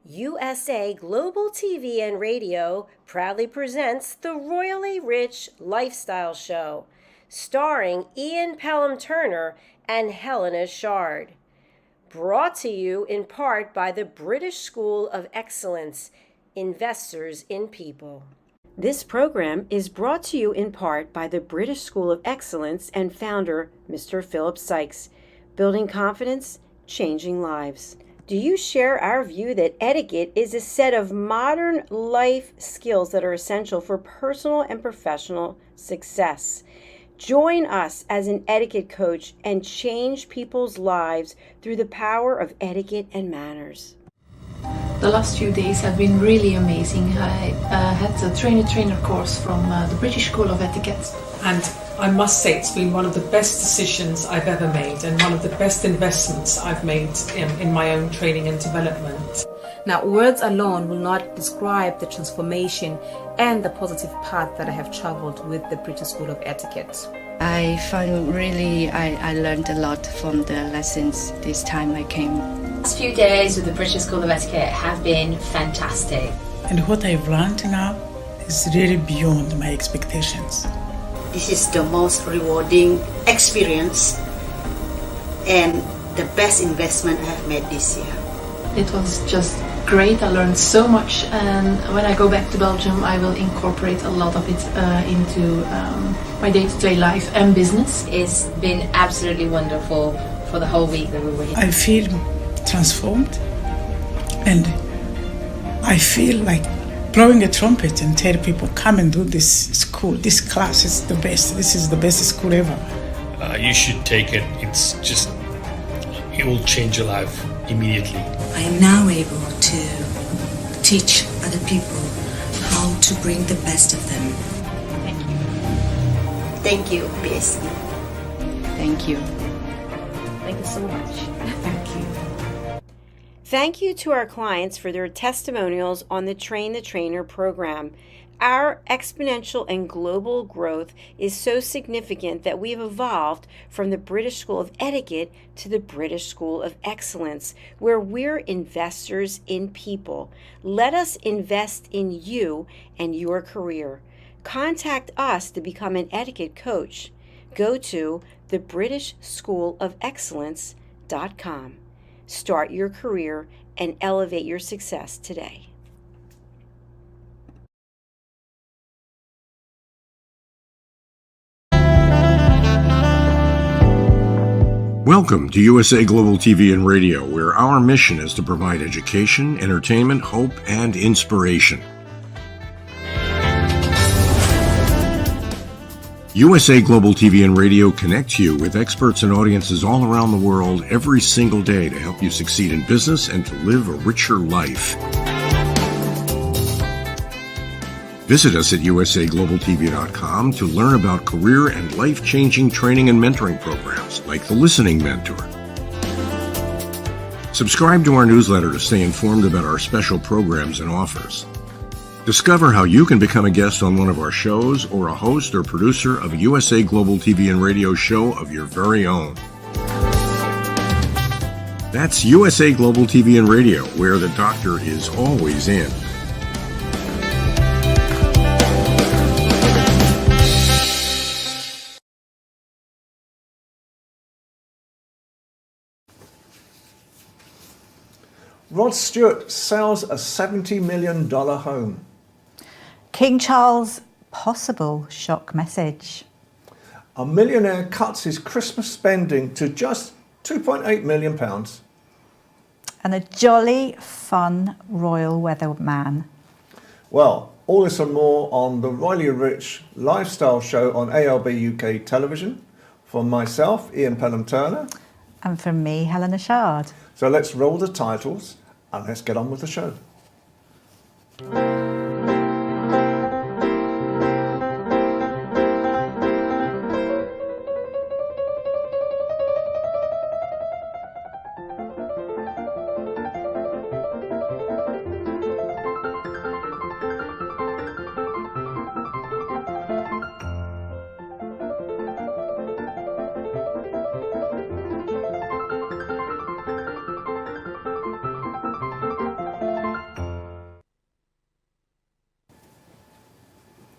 USA Global TV and Radio proudly presents the Royally Rich Lifestyle Show, starring Ian Pelham Turner and Helena CHARD. Brought to you in part by the British School of Excellence, Investors in People. This program is brought to you in part by the British School of Excellence and founder, Mr. Philip Sykes, building confidence, changing lives. Do you share our view that etiquette is a set of modern life skills that are essential for personal and professional success? Join us as an etiquette coach and change people's lives through the power of etiquette and manners. The last few days have been really amazing. I had a trainer course from the British School of Etiquette. And I must say it's been one of the best decisions I've ever made and one of the best investments I've made in my own training and development. Now, words alone will not describe the transformation and the positive path that I have traveled with the British School of Etiquette. I find I learned a lot from the lessons this time I came. The last few days with the British School of Etiquette have been fantastic. And what I've learned now is really beyond my expectations. This is the most rewarding experience and the best investment I have made this year. It was just great. I learned so much, and when I go back to Belgium I will incorporate a lot of it into my day-to-day life and business. It's been absolutely wonderful for the whole week that we were here. I feel transformed, and I feel like blowing a trumpet and tell people, come and do this school, this class is the best, this is the best school ever. You should take it. It will change your life immediately. I am now able to teach other people how to bring the best of them. Thank you. Thank you, BSc. Thank you. Thank you so much. Thank you. Thank you to our clients for their testimonials on the Train the Trainer program. Our exponential and global growth is so significant that we have evolved from the British School of Etiquette to the British School of Excellence, where we're investors in people. Let us invest in you and your career. Contact us to become an etiquette coach. Go to thebritishschoolofexcellence.com. Start your career and elevate your success today. Welcome to USA Global TV and Radio, where our mission is to provide education, entertainment, hope, and inspiration. USA Global TV and Radio connects you with experts and audiences all around the world every single day to help you succeed in business and to live a richer life. Visit us at usaglobaltv.com to learn about career and life-changing training and mentoring programs like the Listening Mentor. Subscribe to our newsletter to stay informed about our special programs and offers. Discover how you can become a guest on one of our shows or a host or producer of a USA Global TV and Radio show of your very own. That's USA Global TV and Radio, where the doctor is always in. Rod Stewart sells a $70 million home. King Charles' possible shock message. A millionaire cuts his Christmas spending to just £2.8 million. And a jolly, fun royal weatherman. Well, all this and more on the Royally Rich Lifestyle Show on ALB UK television. From myself, Ian Pelham Turner. And from me, Helena CHARD. So let's roll the titles and let's get on with the show.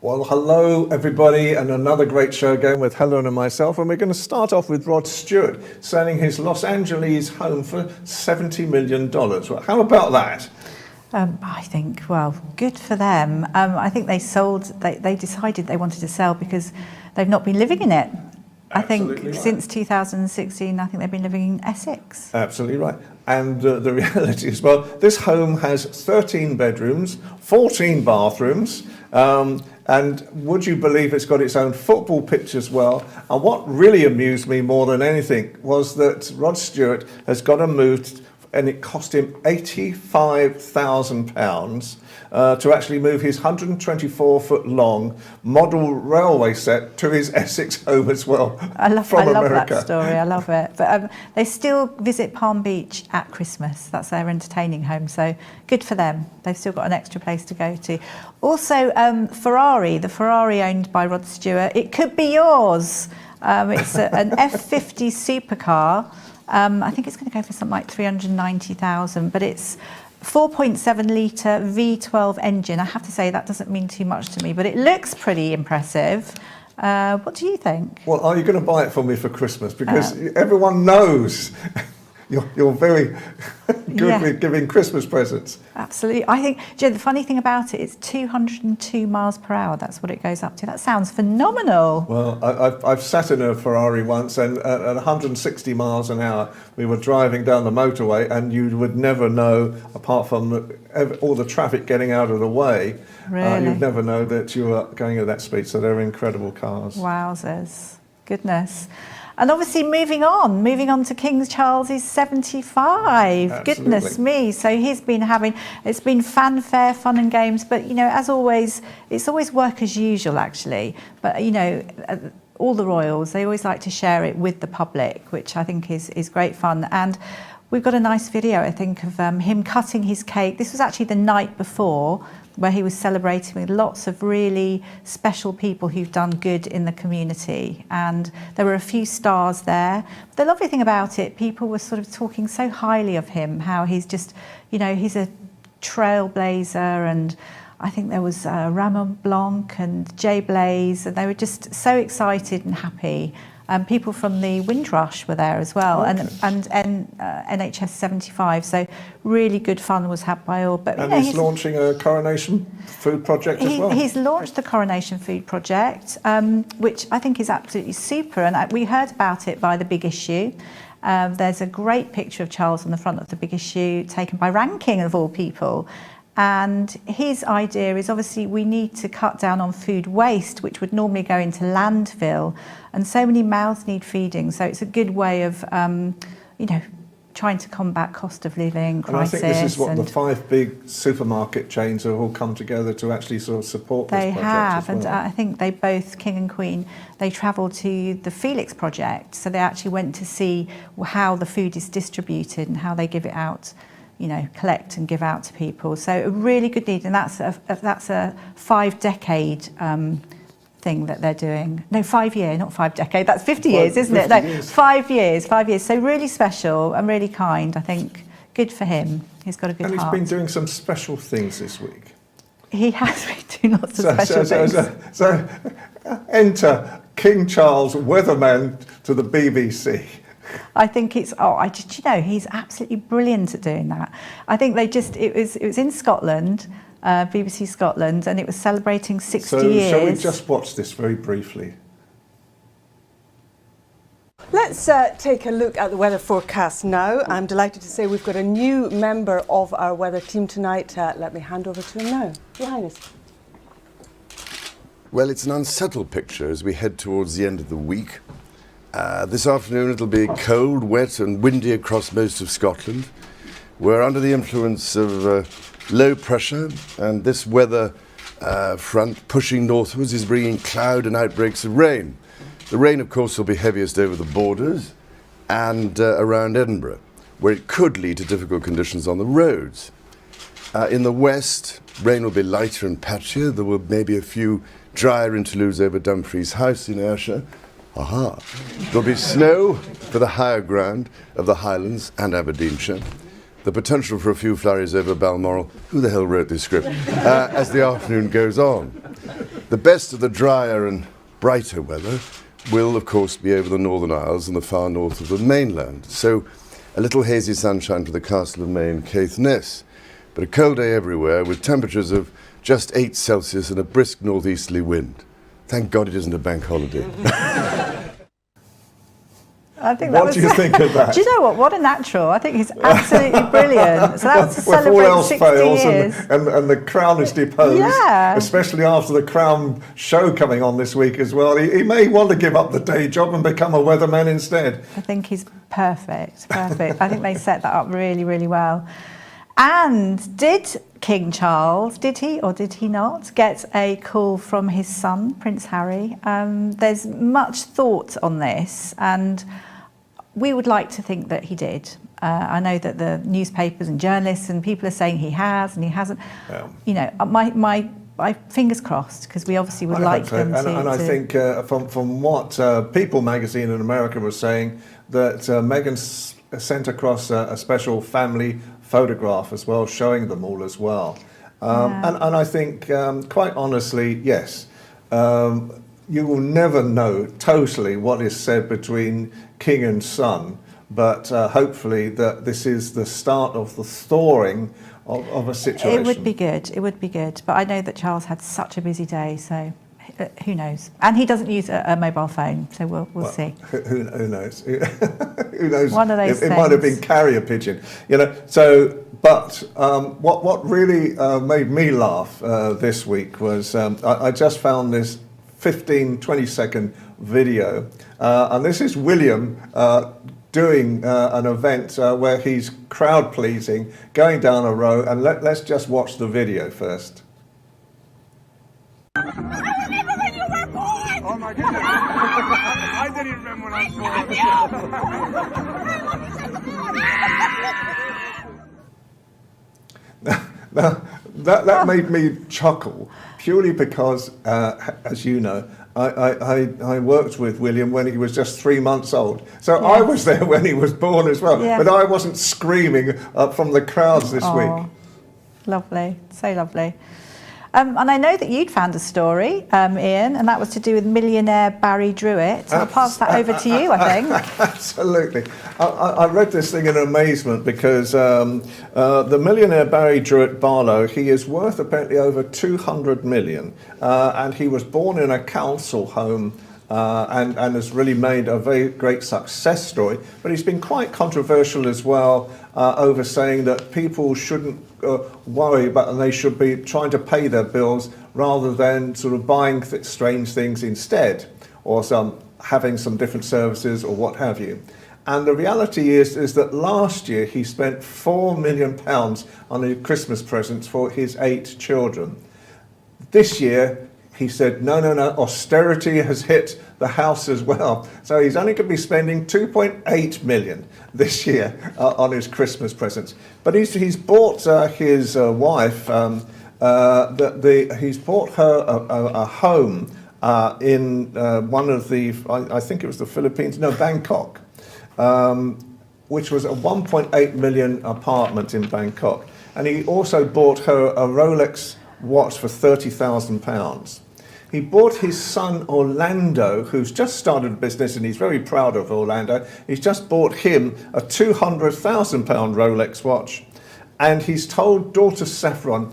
Well, hello everybody, and another great show again with Helen and myself, and we're going to start off with Rod Stewart selling his Los Angeles home for $70 million. Well, how about that? I think, well, good for them. I think they decided they wanted to sell because they've not been living in it. I think right. Since 2016, I think they've been living in Essex. Absolutely right. And the reality is, well, this home has 13 bedrooms, 14 bathrooms, and would you believe it's got its own football pitch as well? And what really amused me more than anything was that Rod Stewart has got to move, and it cost him £85,000 to actually move his 124-foot-long model railway set to his Essex home as well. I love that story. I love it. But they still visit Palm Beach at Christmas. That's their entertaining home. So good for them. They've still got an extra place to go to. Also, Ferrari, the Ferrari owned by Rod Stewart. It could be yours. It's an F50 supercar. I think it's going to go for something like 390,000, but it's 4.7 litre V12 engine. I have to say that doesn't mean too much to me, but it looks pretty impressive. What do you think? Well, are you going to buy it for me for Christmas? Because everyone knows you're very good with giving Christmas presents. Absolutely. I think, Joe, the funny thing about it is 202 miles per hour. That's what it goes up to. That sounds phenomenal. Well, I've sat in a Ferrari once, and at 160 miles an hour, we were driving down the motorway, and you would never know, apart from all the traffic getting out of the way, you'd never know that you were going at that speed. So they're incredible cars. Wowzers. Goodness. And obviously moving on to King Charles' 75. Absolutely. Goodness me. So it's been fanfare, fun and games, but as always, it's always work as usual actually. But all the royals, they always like to share it with the public, which I think is great fun. And we've got a nice video, I think, of him cutting his cake. This was actually the night before, where he was celebrating with lots of really special people who've done good in the community. And there were a few stars there. The lovely thing about it, people were sort of talking so highly of him, how he's just, he's a trailblazer. And I think there was Ramon Blanc and Jay Blaze, and they were just so excited and happy. People from the Windrush were there as well, and NHS 75. So really good fun was had by all. But and he's launching a Coronation Food Project as well. He's launched the Coronation Food Project, which I think is absolutely super. And we heard about it by the Big Issue. There's a great picture of Charles on the front of the Big Issue, taken by Ranking of all people. And his idea is obviously we need to cut down on food waste, which would normally go into landfill. And so many mouths need feeding. So it's a good way of, trying to combat cost of living crisis. And I think this is what the 5 big supermarket chains have all come together to actually sort of support this project. They have, as well. and I think they both, King and Queen, they travelled to the Felix project. So they actually went to see how the food is distributed and how they give it out. Collect and give out to people. So a really good need, and that's a 5-decade thing that they're doing. No, 5 year, not 5 decade. That's 50 years, isn't it? No, 5 years. 5 years. So really special and really kind. I think good for him. He's got a good heart. And he's been doing some special things this week. He has been doing lots of special things. So enter King Charles, weatherman to the BBC. I think he's absolutely brilliant at doing that. I think it was in Scotland, BBC Scotland, and it was celebrating 60 years. So shall we just watch this very briefly? Let's take a look at the weather forecast now. I'm delighted to say we've got a new member of our weather team tonight. Let me hand over to him now. Your Highness. Well, it's an unsettled picture as we head towards the end of the week. This afternoon it'll be cold, wet and windy across most of Scotland. We're under the influence of low pressure, and this weather front pushing northwards is bringing cloud and outbreaks of rain. The rain, of course, will be heaviest over the borders and around Edinburgh, where it could lead to difficult conditions on the roads. In the west, rain will be lighter and patchier. There will maybe a few drier interludes over Dumfries House in Ayrshire. There'll be snow for the higher ground of the Highlands and Aberdeenshire. the potential for a few flurries over Balmoral. Who the hell wrote this script? As the afternoon goes on. The best of the drier and brighter weather will, of course, be over the Northern Isles and the far north of the mainland. So a little hazy sunshine for the Castle of May and Caithness, but a cold day everywhere with temperatures of just 8 Celsius and a brisk northeasterly wind. Thank God it isn't a bank holiday. I think what do you think of that? Do you know what? What a natural. I think he's absolutely brilliant. So that was to Well, if all celebrate else 60 fails years. and the Crown is deposed, Yeah. especially after the Crown show coming on this week as well, he may want to give up the day job and become a weatherman instead. I think he's perfect. I think they set that up really, really well. And did King Charles, did he or did he not, get a call from his son, Prince Harry? There's much thought on this, and we would like to think that he did. I know that the newspapers and journalists and people are saying he has and he hasn't. Yeah. You know, my fingers crossed, because we obviously would like them to. And I think from what People magazine in America was saying, that Meghan sent across a special family photograph as well, showing them all as well. And I think, quite honestly, yes, you will never know totally what is said between king and son, but hopefully that this is the start of the thawing of a situation. It would be good. It would be good. But I know that Charles had such a busy day, so who knows? And he doesn't use a mobile phone, so we'll see. Who knows? Who knows? One of those it might have been carrier pigeon, you know. So, but what really made me laugh this week was I just found this 20 second video, and this is William doing an event where he's crowd pleasing, going down a row, and let's just watch the video first. Oh my goodness. I didn't remember when I saw Now, that made me chuckle, purely because, as you know, I worked with William when he was just 3 months old. So yes. I was there when he was born as well. Yeah. But I wasn't screaming from the crowds this week. Lovely, so lovely. And I know that you'd found a story, Ian, and that was to do with millionaire Barry Druitt. So I'll pass that over to you, I think. Absolutely. I read this thing in amazement because the millionaire Barry Druitt Barlow, he is worth apparently over 200 million. And he was born in a council home and has really made a very great success story. But he's been quite controversial as well over saying that people shouldn't worry about, and they should be trying to pay their bills rather than sort of buying strange things instead, or having some different services or what have you. And the reality is that last year he spent £4 million on his Christmas presents for his 8 children. This year he said, no, austerity has hit the house as well. So he's only going to be spending 2.8 million this year on his Christmas presents. But he's bought his wife, he's bought her a home in one of the, I think it was the Philippines, no, Bangkok, which was a 1.8 million apartment in Bangkok. And he also bought her a Rolex watch for £30,000. He bought his son Orlando, who's just started a business, and he's very proud of Orlando. He's just bought him a £200,000 Rolex watch. And he's told daughter Saffron,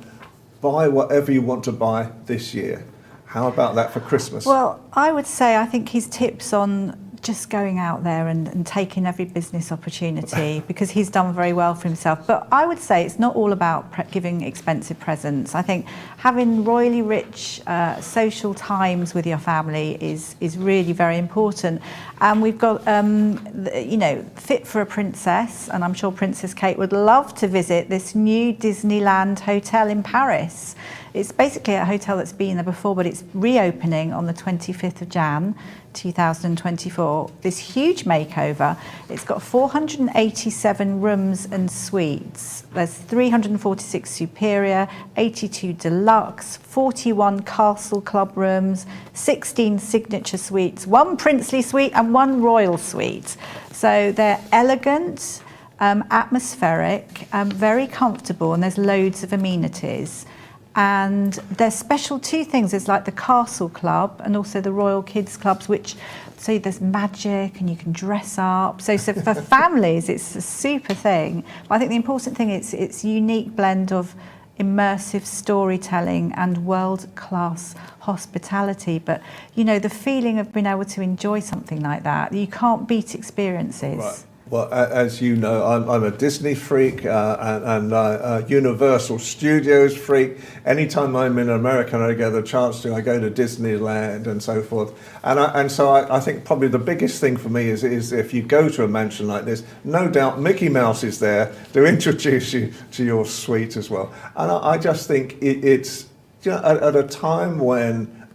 buy whatever you want to buy this year. How about that for Christmas? Well, I would say I think his tips on just going out there and taking every business opportunity, because he's done very well for himself. But I would say it's not all about giving expensive presents. I think having royally rich social times with your family is really very important. And we've got, you know, Fit for a Princess, and I'm sure Princess Kate would love to visit this new Disneyland hotel in Paris. It's basically a hotel that's been there before, but it's reopening on the 25th of Jan 2024. This huge makeover. It's got 487 rooms and suites. There's 346 superior, 82 deluxe, 41 castle club rooms, 16 signature suites, 1 princely suite and 1 royal suite. So they're elegant, atmospheric, very comfortable, and there's loads of amenities. And there's special two things. There's like the Castle Club and also the Royal Kids Clubs, which, so there's magic and you can dress up. So for families, it's a super thing. But I think the important thing is it's a unique blend of immersive storytelling and world-class hospitality. But, you know, the feeling of being able to enjoy something like that, you can't beat experiences. Right. Well, as you know, I'm a Disney freak and a Universal Studios freak. Anytime I'm in America and I get the chance to, I go to Disneyland and so forth. And so I think probably the biggest thing for me is if you go to a mansion like this, no doubt Mickey Mouse is there to introduce you to your suite as well. And I just think it's, you know, at a time when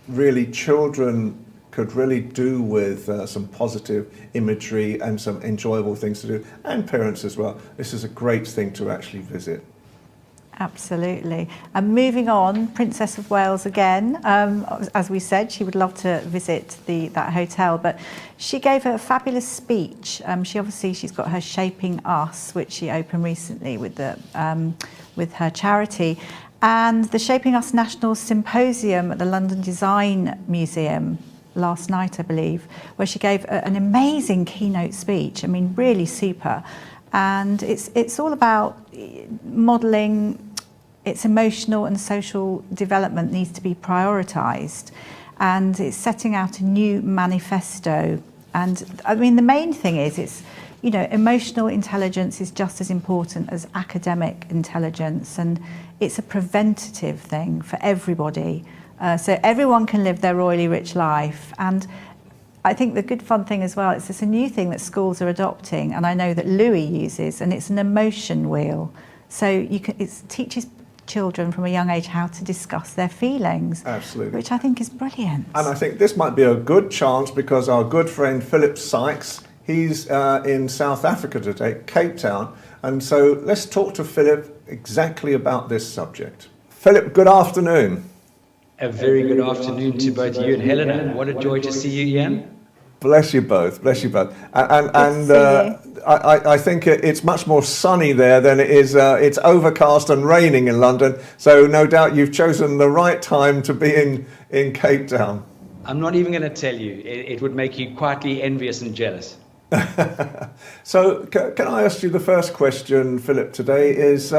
really children could really do with some positive imagery and some enjoyable things to do, and parents as well. This is a great thing to actually visit. Absolutely. And moving on, Princess of Wales again. As we said, she would love to visit that hotel, but she gave a fabulous speech. She's got her Shaping Us, which she opened recently with her charity, and the Shaping Us National Symposium at the London Design Museum last night, I believe, where she gave an amazing keynote speech. I mean, really super. And it's all about modelling. Its emotional and social development needs to be prioritised, and it's setting out a new manifesto. And I mean, the main thing is it's, you know, emotional intelligence is just as important as academic intelligence, and it's a preventative thing for everybody. So everyone can live their royally rich life. And I think the good fun thing as well, it's a new thing that schools are adopting, and I know that Louis uses, and it's an emotion wheel. So it teaches children from a young age how to discuss their feelings. Absolutely. Which I think is brilliant. And I think this might be a good chance because our good friend Philip Sykes, he's in South Africa today, Cape Town. And so let's talk to Philip exactly about this subject. Philip, good afternoon. A very good afternoon to both you and Helena. What a joy to see you, Ian. Bless you both, bless you both. And I think it's much more sunny there than it is, it's overcast and raining in London. So no doubt you've chosen the right time to be in Cape Town. I'm not even going to tell you. It would make you quietly envious and jealous. So can I ask you the first question, Philip, today is,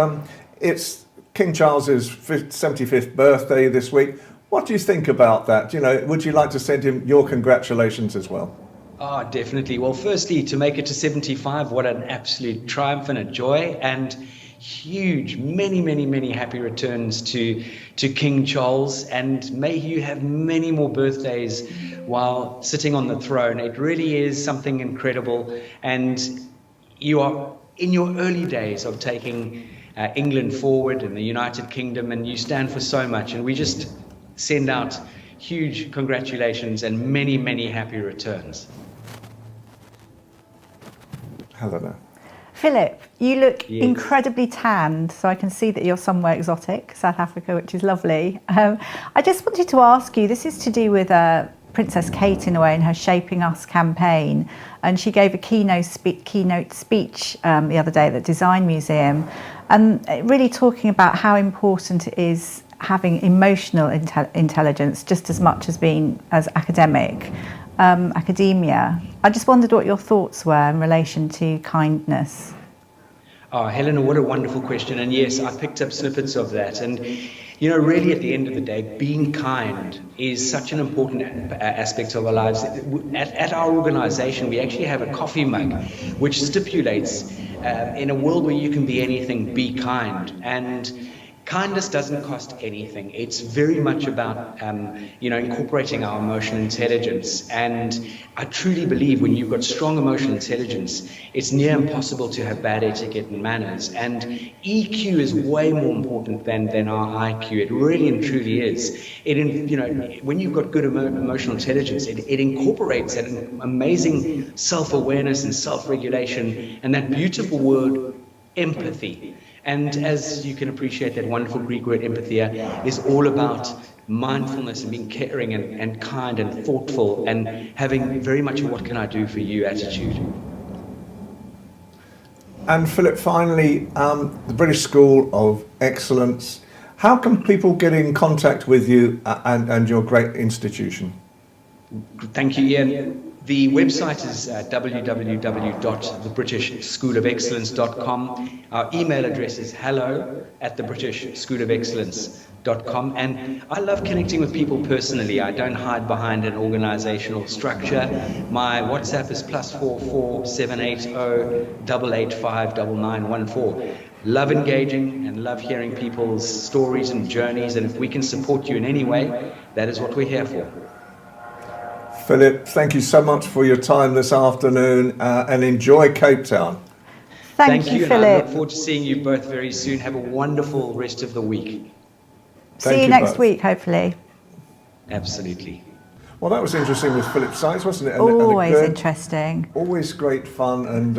it's King Charles's 75th birthday this week. What do you think about that? You know, would you like to send him your congratulations as well? Oh, definitely. Well, firstly, to make it to 75, what an absolute triumph and a joy, and huge, many happy returns to King Charles, and may you have many more birthdays while sitting on the throne. It really is something incredible, and you are in your early days of taking England forward and the United Kingdom, and you stand for so much, and we just send out huge congratulations and many happy returns. Helena. Philip, you look incredibly tanned, so I can see that you're somewhere exotic, South Africa, which is lovely. I just wanted to ask you, this is to do with Princess Kate in a way in her Shaping Us campaign, and she gave a keynote speech the other day at the Design Museum, and really talking about how important it is having emotional intelligence just as much as being as academia. I just wondered what your thoughts were in relation to kindness. Oh, Helena, what a wonderful question. And yes, I picked up snippets of that. And, you know, really at the end of the day, being kind is such an important aspect of our lives. At our organization, we actually have a coffee mug which stipulates in a world where you can be anything, be kind. And kindness doesn't cost anything. It's very much about, incorporating our emotional intelligence. And I truly believe when you've got strong emotional intelligence, it's near impossible to have bad etiquette and manners. And EQ is way more important than our IQ. It really and truly is. When you've got good emotional intelligence, it incorporates an amazing self-awareness and self-regulation and that beautiful word, empathy. And as you can appreciate, that wonderful Greek word empathia is all about mindfulness and being caring and kind and thoughtful and having very much a what can I do for you attitude. And Philip, finally, the British School of Excellence. How can people get in contact with you and your great institution? Thank you, Ian. The website is www.thebritishschoolofexcellence.com. Our email address is hello@thebritishschoolofexcellence.com. And I love connecting with people personally. I don't hide behind an organizational structure. My WhatsApp is +44 780 885 9914. Love engaging and love hearing people's stories and journeys. And if we can support you in any way, that is what we're here for. Philip, thank you so much for your time this afternoon and enjoy Cape Town. Thank you, Philip. And I look forward to seeing you both very soon. Have a wonderful rest of the week. See you next week, hopefully. Absolutely. Well, that was interesting with Philip Sykes, wasn't it? Always interesting. Always great fun, and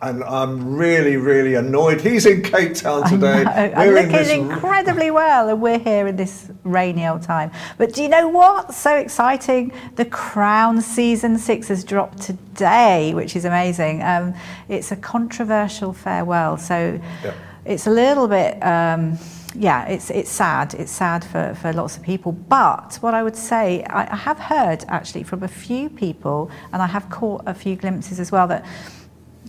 I'm really, really annoyed. He's in Cape Town today. I'm looking incredibly well, and we're here in this rainy old time. But do you know what? So exciting. The Crown Season 6 has dropped today, which is amazing. It's a controversial farewell, so it's a little bit... it's sad. It's sad for lots of people. But what I would say, I have heard actually from a few people, and I have caught a few glimpses as well, that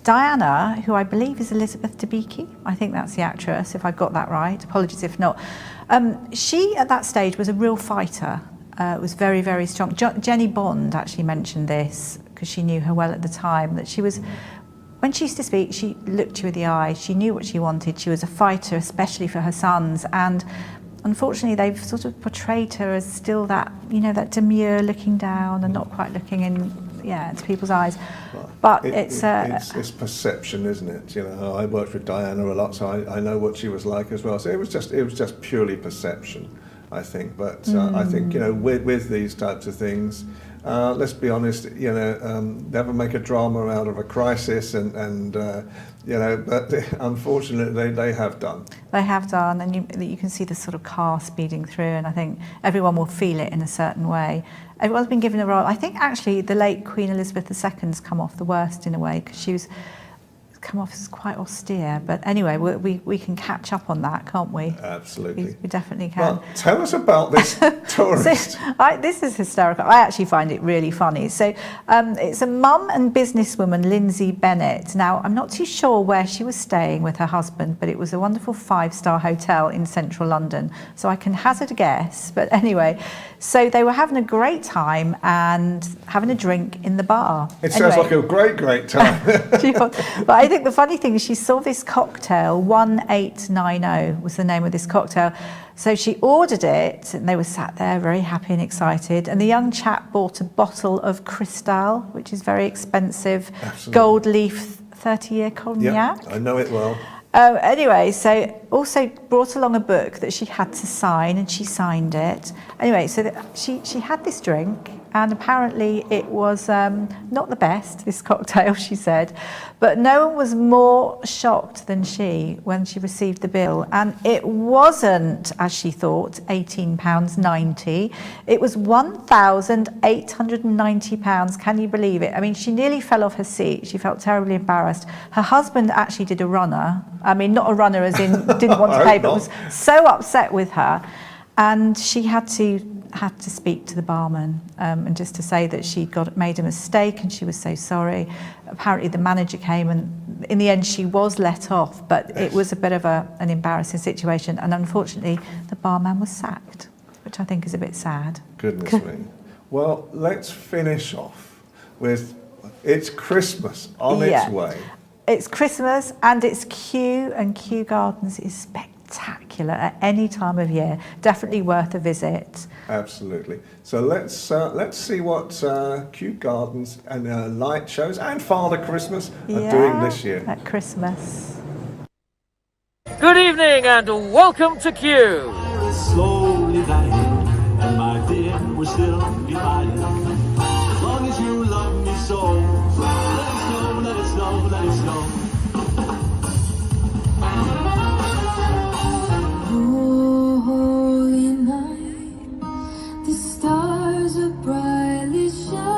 Diana, who I believe is Elizabeth Debicki, I think that's the actress, if I've got that right, apologies if not, she at that stage was a real fighter, was very, very strong. Jenny Bond actually mentioned this, because she knew her well at the time, that she was... When she used to speak, she looked you in the eye. She knew what she wanted. She was a fighter, especially for her sons. And unfortunately, they've sort of portrayed her as still that, that demure, looking down and not quite looking into people's eyes. But it's perception, isn't it? I worked with Diana a lot, so I know what she was like as well. So it was just purely perception, I think. But I think with these types of things. Let's be honest, never make a drama out of a crisis, but unfortunately they have done. They have done, and you can see the sort of car speeding through, and I think everyone will feel it in a certain way. Everyone's been given a role. I think actually the late Queen Elizabeth II's come off the worst in a way, because she was come off as quite austere, but anyway, we can catch up on that, can't we? Absolutely. We definitely can. Well, tell us about this tourist. This is hysterical. I actually find it really funny. So it's a mum and businesswoman, Lindsay Bennett. Now, I'm not too sure where she was staying with her husband, but it was a wonderful 5-star hotel in central London. So I can hazard a guess. But anyway, so they were having a great time and having a drink in the bar. It sounds like a great time. But I think the funny thing is she saw this cocktail, 1890 was the name of this cocktail. So she ordered it, and they were sat there very happy and excited. And the young chap bought a bottle of Cristal, which is very expensive, gold leaf 30-year cognac. Yeah, I know it well. Anyway, so also brought along a book that she had to sign, and she signed it. Anyway, so she had this drink, and apparently it was not the best, this cocktail, she said, but no one was more shocked than she when she received the bill. And it wasn't, as she thought, £18.90. It was £1,890. Can you believe it? I mean, she nearly fell off her seat. She felt terribly embarrassed. Her husband actually did a runner. I mean, not a runner as in didn't want to pay, but was so upset with her. And she had to speak to the barman and just to say that she'd made a mistake and she was so sorry. Apparently the manager came, and in the end she was let off, but it was a bit of an embarrassing situation, and unfortunately the barman was sacked, which I think is a bit sad. Goodness me. Well, let's finish off with it's Christmas on its way. It's Christmas, and it's Kew, and Kew Gardens is spectacular at any time of year. Definitely worth a visit. Absolutely. So let's see what Kew Gardens and light shows and Father Christmas are doing this year. At Christmas. Good evening and welcome to Kew. Slowly dying, and my dear, we're still divided. As long as you love me so, let it snow, let it snow, let it snow. Holy night, the stars are brightly shining.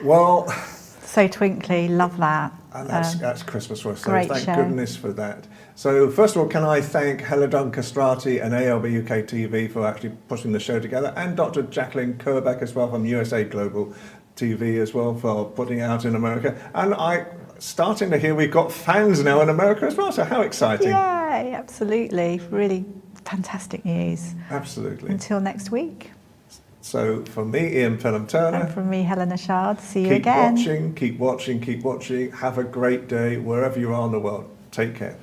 Well, so twinkly, love that. and that's Christmas for us, so great thank show. goodness for that. So first of all, can I thank Helena Castrati and ALB UK TV for actually putting the show together, and Dr. Jacqueline Kerbeck as well from USA Global TV as well for putting it out in America. And starting to hear we've got fans now in America as well, so how exciting. Yay, absolutely. Really fantastic news. Absolutely. Until next week. So from me, Ian Pelham Turner. And from me, Helena Shard. See you Keep again. watching, keep watching, keep watching. Have a great day wherever you are in the world. Take care.